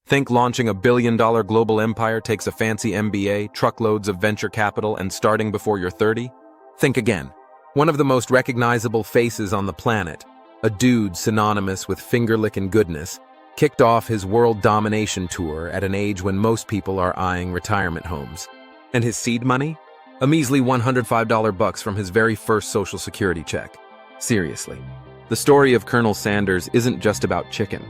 Think launching a billion-dollar global empire takes a fancy MBA, truckloads of venture capital, and starting before you're 30? Think again. One of the most recognizable faces on the planet, a dude synonymous with finger-licking goodness, kicked off his world domination tour at an age when most people are eyeing retirement homes. And his seed money? A measly $105 from his very first Social Security check. Seriously. The story of Colonel Sanders isn't just about chicken.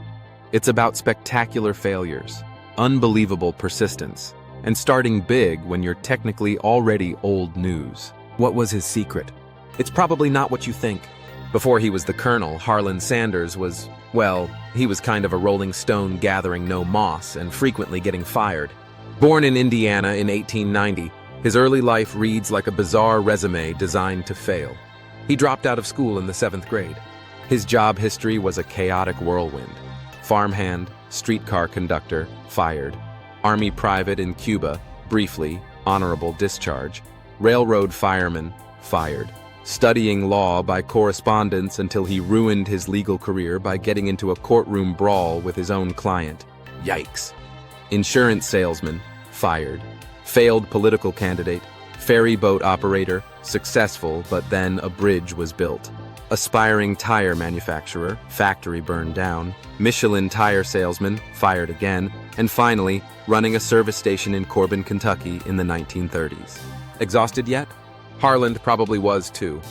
It's about spectacular failures, unbelievable persistence, and starting big when you're technically already old news. What was his secret? It's probably not what you think. Before he was the colonel, Harlan Sanders was, well, he was kind of a rolling stone gathering no moss and frequently getting fired. Born in Indiana in 1890, his early life reads like a bizarre resume designed to fail. He dropped out of school in the 7th grade. His job history was a chaotic whirlwind. Farmhand, streetcar conductor, fired. Army private in Cuba, briefly, honorable discharge. Railroad fireman, fired. Studying law by correspondence until he ruined his legal career by getting into a courtroom brawl with his own client. Yikes. Insurance salesman, fired. Failed political candidate, ferry boat operator, successful, but then a bridge was built. Aspiring tire manufacturer, factory burned down. Michelin tire salesman, fired again. And finally, running a service station in Corbin, Kentucky in the 1930s. Exhausted yet? Harlan probably was too.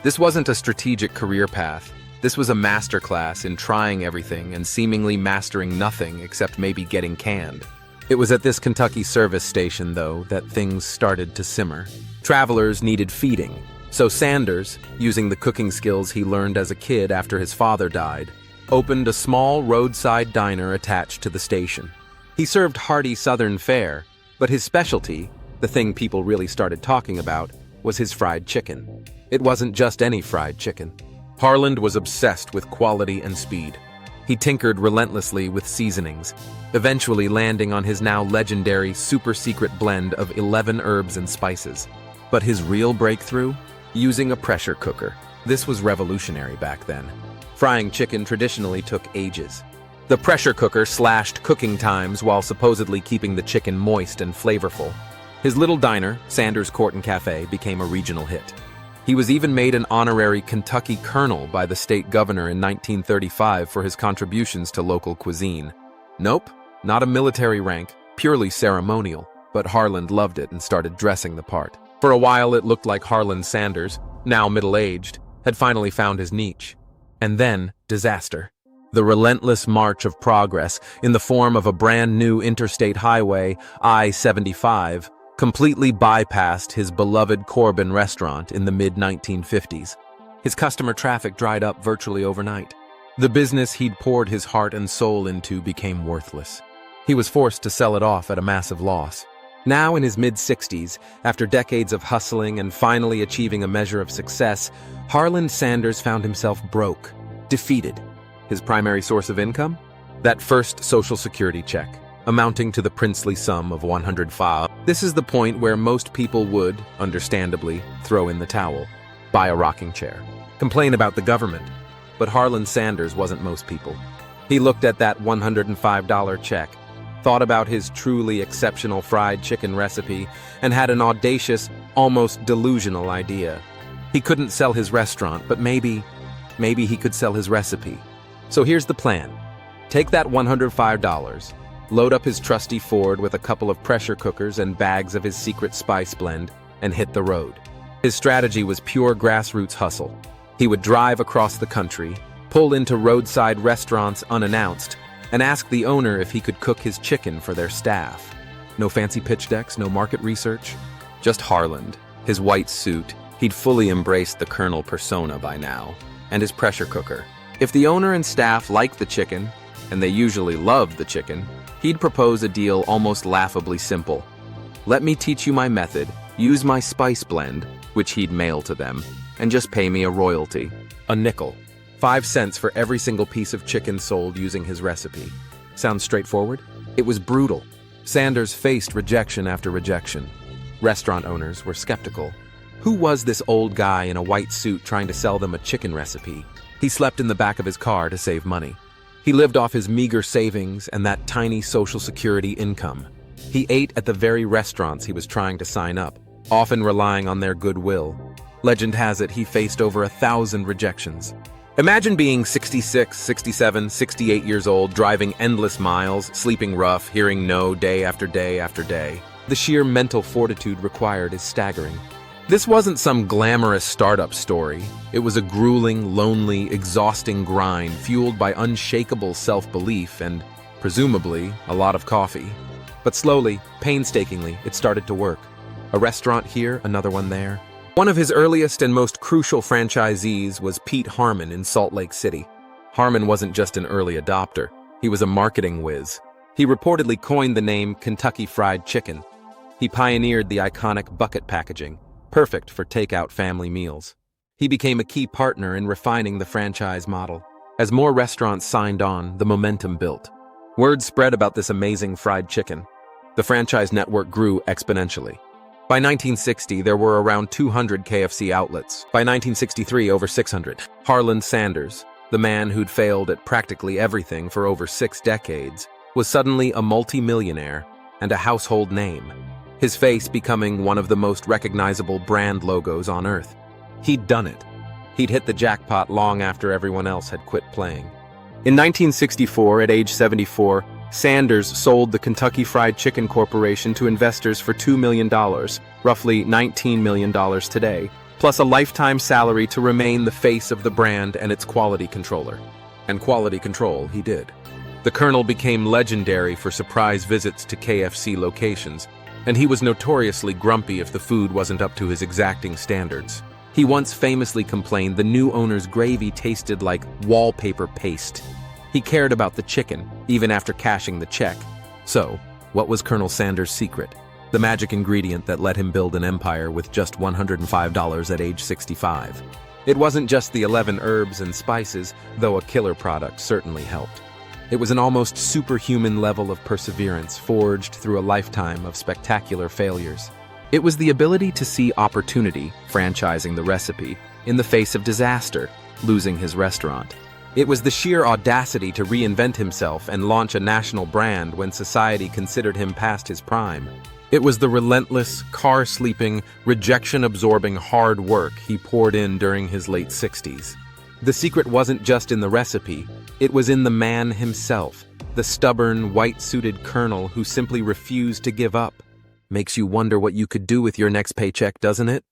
This wasn't a strategic career path. This was a masterclass in trying everything and seemingly mastering nothing except maybe getting canned. It was at this Kentucky service station, though, that things started to simmer. Travelers needed feeding, so Sanders, using the cooking skills he learned as a kid after his father died, opened a small roadside diner attached to the station. He served hearty Southern fare, but his specialty, the thing people really started talking about, was his fried chicken. It wasn't just any fried chicken. Harlan was obsessed with quality and speed. He tinkered relentlessly with seasonings, eventually landing on his now legendary super-secret blend of 11 herbs and spices. But his real breakthrough? Using a pressure cooker. This was revolutionary back then. Frying chicken traditionally took ages. The pressure cooker slashed cooking times while supposedly keeping the chicken moist and flavorful. His little diner, Sanders Court and Cafe, became a regional hit. He was even made an honorary Kentucky colonel by the state governor in 1935 for his contributions to local cuisine. Nope, not a military rank, purely ceremonial, but Harlan loved it and started dressing the part. For a while it looked like Harlan Sanders, now middle-aged, had finally found his niche. And then, disaster. The relentless march of progress, in the form of a brand new interstate highway, I-75, completely bypassed his beloved Corbin restaurant in the mid-1950s. His customer traffic dried up virtually overnight. The business he'd poured his heart and soul into became worthless. He was forced to sell it off at a massive loss. Now in his mid-60s, after decades of hustling and finally achieving a measure of success, Harlan Sanders found himself broke, defeated. His primary source of income? That first Social Security check, amounting to the princely sum of $105. This is the point where most people would, understandably, throw in the towel, buy a rocking chair, complain about the government. But Harlan Sanders wasn't most people. He looked at that $105 check, thought about his truly exceptional fried chicken recipe, and had an audacious, almost delusional idea. He couldn't sell his restaurant, but maybe he could sell his recipe. So here's the plan. Take that $105, load up his trusty Ford with a couple of pressure cookers and bags of his secret spice blend, and hit the road. His strategy was pure grassroots hustle. He would drive across the country, pull into roadside restaurants unannounced, and ask the owner if he could cook his chicken for their staff. No fancy pitch decks, no market research. Just Harlan, his white suit. He'd fully embraced the colonel persona by now, and his pressure cooker. If the owner and staff liked the chicken, and they usually loved the chicken, he'd propose a deal almost laughably simple. Let me teach you my method, use my spice blend, which he'd mail to them, and just pay me a royalty. A nickel. 5 cents for every single piece of chicken sold using his recipe. Sounds straightforward? It was brutal. Sanders faced rejection after rejection. Restaurant owners were skeptical. Who was this old guy in a white suit trying to sell them a chicken recipe? He slept in the back of his car to save money. He lived off his meager savings and that tiny Social Security income. He ate at the very restaurants he was trying to sign up, often relying on their goodwill. Legend has it he faced over 1,000 rejections. Imagine being 66, 67, 68 years old, driving endless miles, sleeping rough, hearing no day after day after day. The sheer mental fortitude required is staggering. This wasn't some glamorous startup story. It was a grueling, lonely, exhausting grind fueled by unshakable self-belief and, presumably, a lot of coffee. But slowly, painstakingly, it started to work. A restaurant here, another one there. One of his earliest and most crucial franchisees was Pete Harmon in Salt Lake City. Harmon wasn't just an early adopter. He was a marketing whiz. He reportedly coined the name Kentucky Fried Chicken. He pioneered the iconic bucket packaging, perfect for takeout family meals. He became a key partner in refining the franchise model. As more restaurants signed on, the momentum built. Word spread about this amazing fried chicken. The franchise network grew exponentially. By 1960, there were around 200 KFC outlets. By 1963, over 600. Harlan Sanders, the man who'd failed at practically everything for over 6 decades, was suddenly a multi-millionaire and a household name, his face becoming one of the most recognizable brand logos on Earth. He'd done it. He'd hit the jackpot long after everyone else had quit playing. In 1964, at age 74, Sanders sold the Kentucky Fried Chicken Corporation to investors for $2 million, roughly $19 million today, plus a lifetime salary to remain the face of the brand and its quality controller. And quality control he did. The Colonel became legendary for surprise visits to KFC locations, and he was notoriously grumpy if the food wasn't up to his exacting standards. He once famously complained the new owner's gravy tasted like wallpaper paste. He cared about the chicken, even after cashing the check. So, what was Colonel Sanders' secret? The magic ingredient that let him build an empire with just $105 at age 65. It wasn't just the 11 herbs and spices, though a killer product certainly helped. It was an almost superhuman level of perseverance forged through a lifetime of spectacular failures. It was the ability to see opportunity, franchising the recipe, in the face of disaster, losing his restaurant. It was the sheer audacity to reinvent himself and launch a national brand when society considered him past his prime. It was the relentless, car-sleeping, rejection-absorbing hard work he poured in during his late 60s. The secret wasn't just in the recipe, it was in the man himself, the stubborn, white-suited colonel who simply refused to give up. Makes you wonder what you could do with your next paycheck, doesn't it?